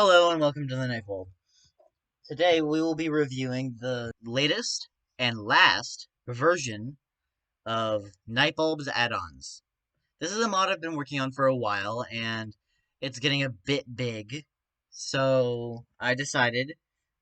Hello and welcome to the Nightbulb. Today we will be reviewing the latest and last version of Nightbulbs add-ons. This is a mod I've been working on for a while and it's getting a bit big, so I decided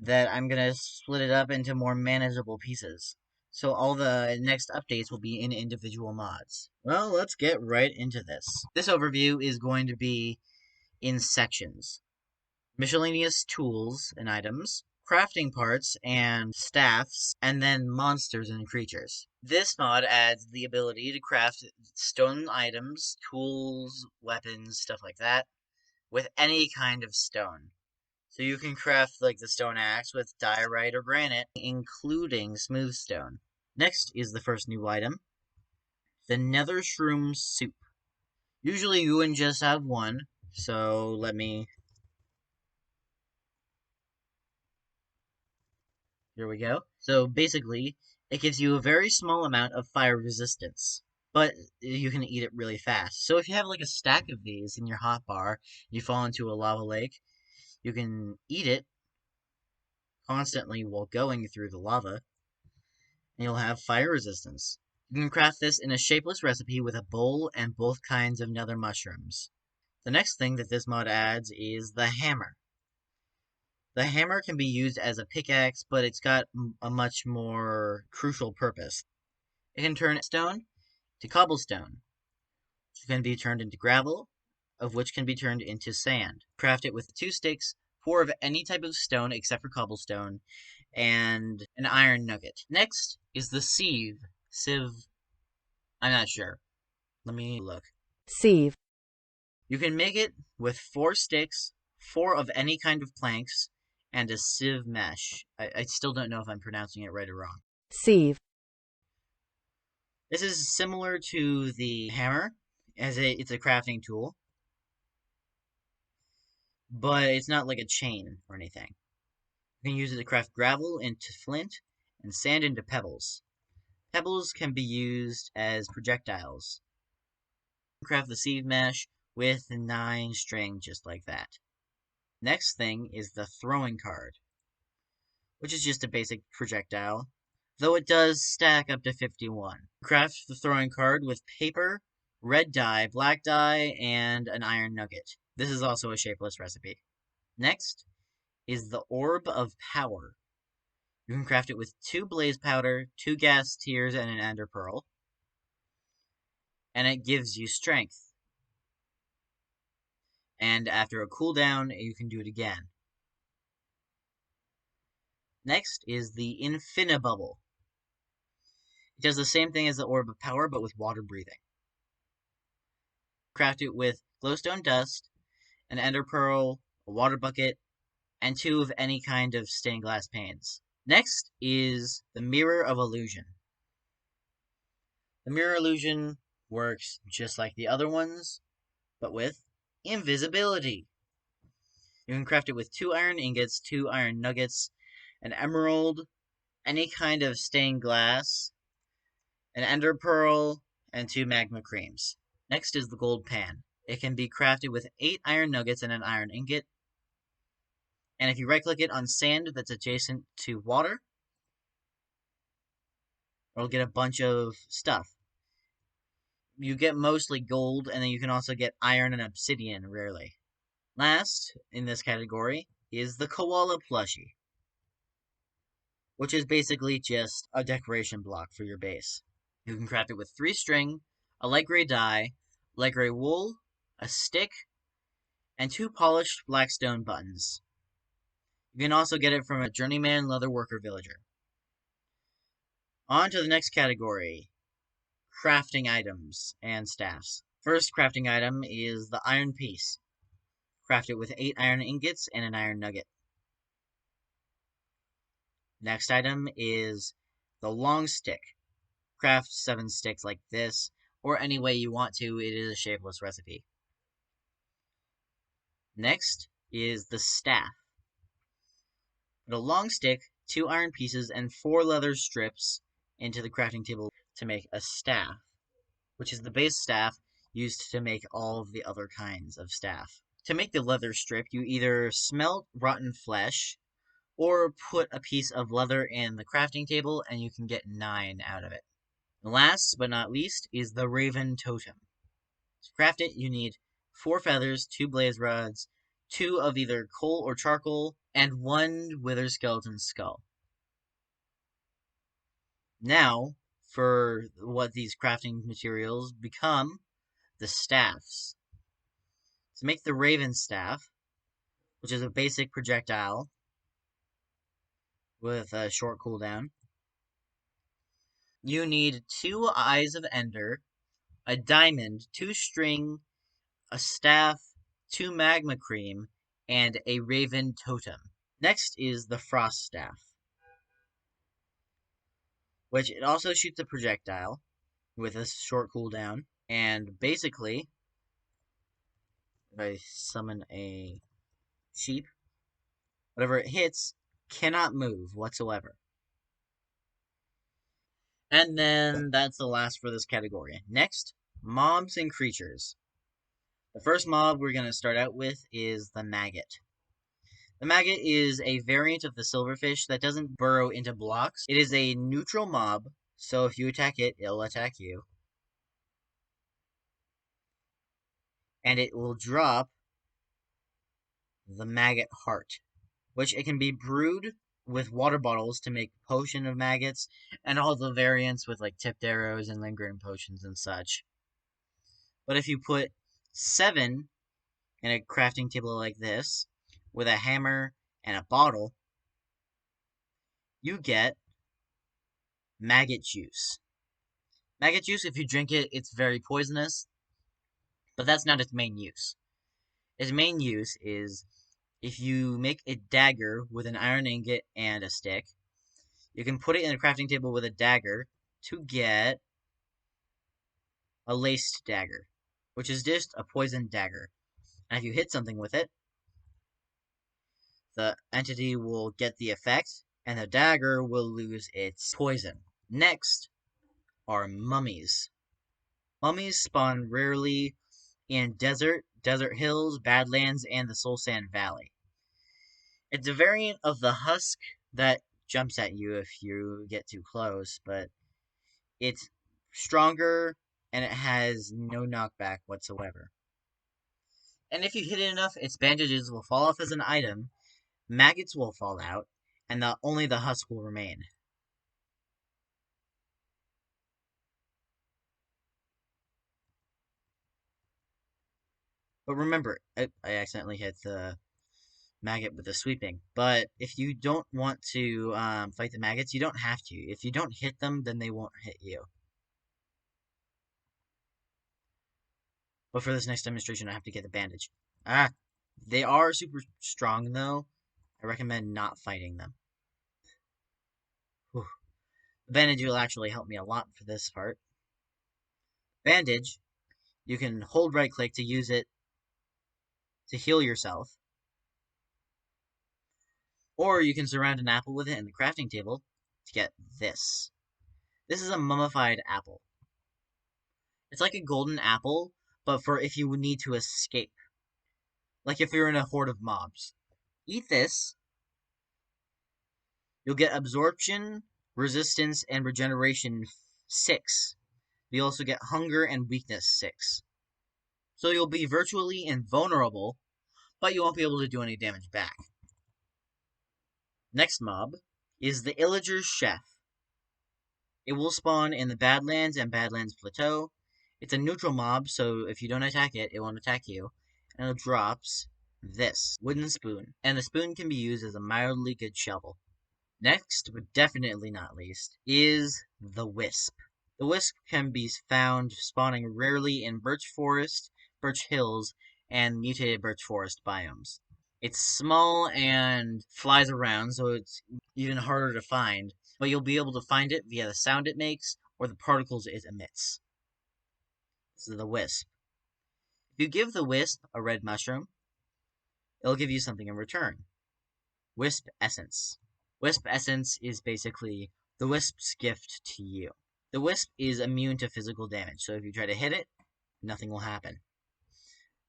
that I'm gonna split it up into more manageable pieces. So all the next updates will be in individual mods. Well, let's get right into this. This overview is going to be in sections. Miscellaneous tools and items, crafting parts and staffs, and then monsters and creatures. This mod adds the ability to craft stone items, tools, weapons, stuff like that, with any kind of stone. So you can craft like the stone axe with diorite or granite, including smooth stone. Next is the first new item, the Nether Shroom Soup. Usually you wouldn't just have one, so here we go. So basically, it gives you a very small amount of fire resistance, but you can eat it really fast. So if you have like a stack of these in your hotbar, you fall into a lava lake, you can eat it constantly while going through the lava, and you'll have fire resistance. You can craft this in a shapeless recipe with a bowl and both kinds of nether mushrooms. The next thing that this mod adds is the hammer. The hammer can be used as a pickaxe, but it's got a much more crucial purpose. It can turn stone to cobblestone, which can be turned into gravel, of which can be turned into sand. Craft it with 2 sticks, 4 of any type of stone except for cobblestone, and an iron nugget. Next is the sieve. Sieve, I'm not sure. Let me look. Sieve. You can make it with 4 sticks, 4 of any kind of planks, and a sieve mesh. I still don't know if I'm pronouncing it right or wrong. Sieve. This is similar to the hammer, as it's a crafting tool, but it's not like a chain or anything. You can use it to craft gravel into flint and sand into pebbles. Pebbles can be used as projectiles. You can craft the sieve mesh with 9 string just like that. Next thing is the throwing card, which is just a basic projectile, though it does stack up to 51. Craft the throwing card with paper, red dye, black dye, and an iron nugget. This is also a shapeless recipe. Next is the Orb of Power. You can craft it with 2 blaze powder, 2 gas tears, and an ender pearl. And it gives you strength. And after a cooldown, you can do it again. Next is the Infinibubble. It does the same thing as the Orb of Power, but with water breathing. Craft it with glowstone dust, an ender pearl, a water bucket, and 2 of any kind of stained glass panes. Next is the Mirror of Illusion. The Mirror Illusion works just like the other ones, but with invisibility. You can craft it with 2 iron ingots, 2 iron nuggets, an emerald, any kind of stained glass, an ender pearl, and 2 magma creams. Next is the gold pan. It can be crafted with 8 iron nuggets and an iron ingot. And if you right click it on sand that's adjacent to water, it'll get a bunch of stuff. You get mostly gold, and then you can also get iron and obsidian rarely. Last in this category is the koala plushie, which is basically just a decoration block for your base. You can craft it with 3 string, a light gray dye, light gray wool, a stick, and 2 polished black stone buttons. You can also get it from a journeyman leatherworker villager. On to the next category, crafting items and staffs. First crafting item is the iron piece. Craft it with 8 iron ingots and an iron nugget. Next item is the long stick. Craft 7 sticks like this, or any way you want to. It is a shapeless recipe. Next is the staff. Put a long stick, 2 iron pieces, and 4 leather strips into the crafting table to make a staff, which is the base staff used to make all of the other kinds of staff. To make the leather strip, you either smelt rotten flesh or put a piece of leather in the crafting table and you can get 9 out of it. Last but not least is the Raven Totem. To craft it, you need 4 feathers, 2 blaze rods, 2 of either coal or charcoal, and 1 wither skeleton skull. Now, for what these crafting materials become, the staffs. To make the Raven Staff, which is a basic projectile with a short cooldown, you need 2 Eyes of Ender, a diamond, 2 string, a staff, 2 magma cream, and a raven totem. Next is the Frost Staff, which it also shoots a projectile with a short cooldown, and basically, if I summon a sheep, whatever it hits cannot move whatsoever. And then that's the last for this category. Next, mobs and creatures. The first mob we're going to start out with is the maggot. The maggot is a variant of the silverfish that doesn't burrow into blocks. It is a neutral mob, so if you attack it, it'll attack you. And it will drop the maggot heart, which it can be brewed with water bottles to make potion of maggots, and all the variants with like tipped arrows and lingering potions and such. But if you put 7 in a crafting table like this, with a hammer and a bottle, you get maggot juice. Maggot juice, if you drink it, it's very poisonous, but that's not its main use. Its main use is if you make a dagger with an iron ingot and a stick, you can put it in a crafting table with a dagger to get a laced dagger, which is just a poisoned dagger. And if you hit something with it, the entity will get the effect, and the dagger will lose its poison. Next are mummies. Mummies spawn rarely in desert hills, badlands, and the Soul Sand Valley. It's a variant of the husk that jumps at you if you get too close, but it's stronger and it has no knockback whatsoever. And if you hit it enough, its bandages will fall off as an item, maggots will fall out, and only the husk will remain. But remember, I accidentally hit the maggot with the sweeping. But if you don't want to fight the maggots, you don't have to. If you don't hit them, then they won't hit you. But for this next demonstration, I have to get the bandage. They are super strong, though. I recommend not fighting them. Whew. The bandage will actually help me a lot for this part. Bandage, you can hold right-click to use it to heal yourself. Or you can surround an apple with it in the crafting table to get this. This is a mummified apple. It's like a golden apple, but for if you need to escape. Like if you're in a horde of mobs. Eat this. You'll get absorption, resistance, and regeneration 6. You also get hunger and weakness 6. So you'll be virtually invulnerable, but you won't be able to do any damage back. Next mob is the Illager's Chef. It will spawn in the Badlands and Badlands Plateau. It's a neutral mob, so if you don't attack it, it won't attack you. And it drops this wooden spoon. And the spoon can be used as a mildly good shovel. Next, but definitely not least, is the Wisp. The Wisp can be found spawning rarely in birch forest, birch hills, and mutated birch forest biomes. It's small and flies around, so it's even harder to find, but you'll be able to find it via the sound it makes or the particles it emits. This is the Wisp. If you give the Wisp a red mushroom, it'll give you something in return. Wisp Essence. Wisp Essence is basically the Wisp's gift to you. The Wisp is immune to physical damage, so if you try to hit it, nothing will happen.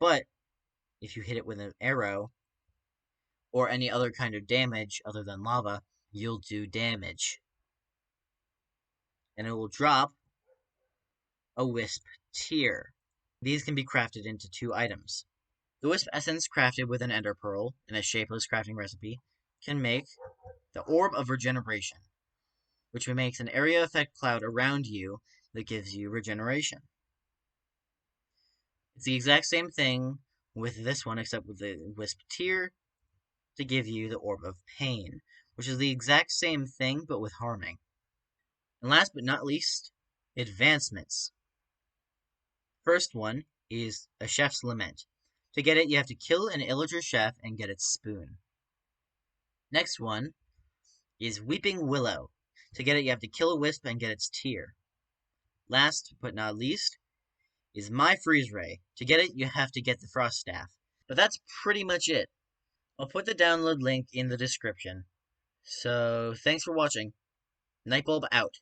But if you hit it with an arrow, or any other kind of damage other than lava, you'll do damage. And it will drop a wisp tear. These can be crafted into 2 items. The wisp essence crafted with an ender pearl in a shapeless crafting recipe can make the orb of regeneration, which makes an area effect cloud around you that gives you regeneration. It's the exact same thing with this one, except with the wisp tear to give you the orb of pain, which is the exact same thing but with harming. And last but not least, advancements. First one is a chef's lament. To get it, you have to kill an illager chef and get its spoon. Next one is Weeping Willow. To get it, you have to kill a wisp and get its tear. Last but not least is My Freeze Ray. To get it, you have to get the Frost Staff. But that's pretty much it. I'll put the download link in the description. So, thanks for watching. Nightbulb out.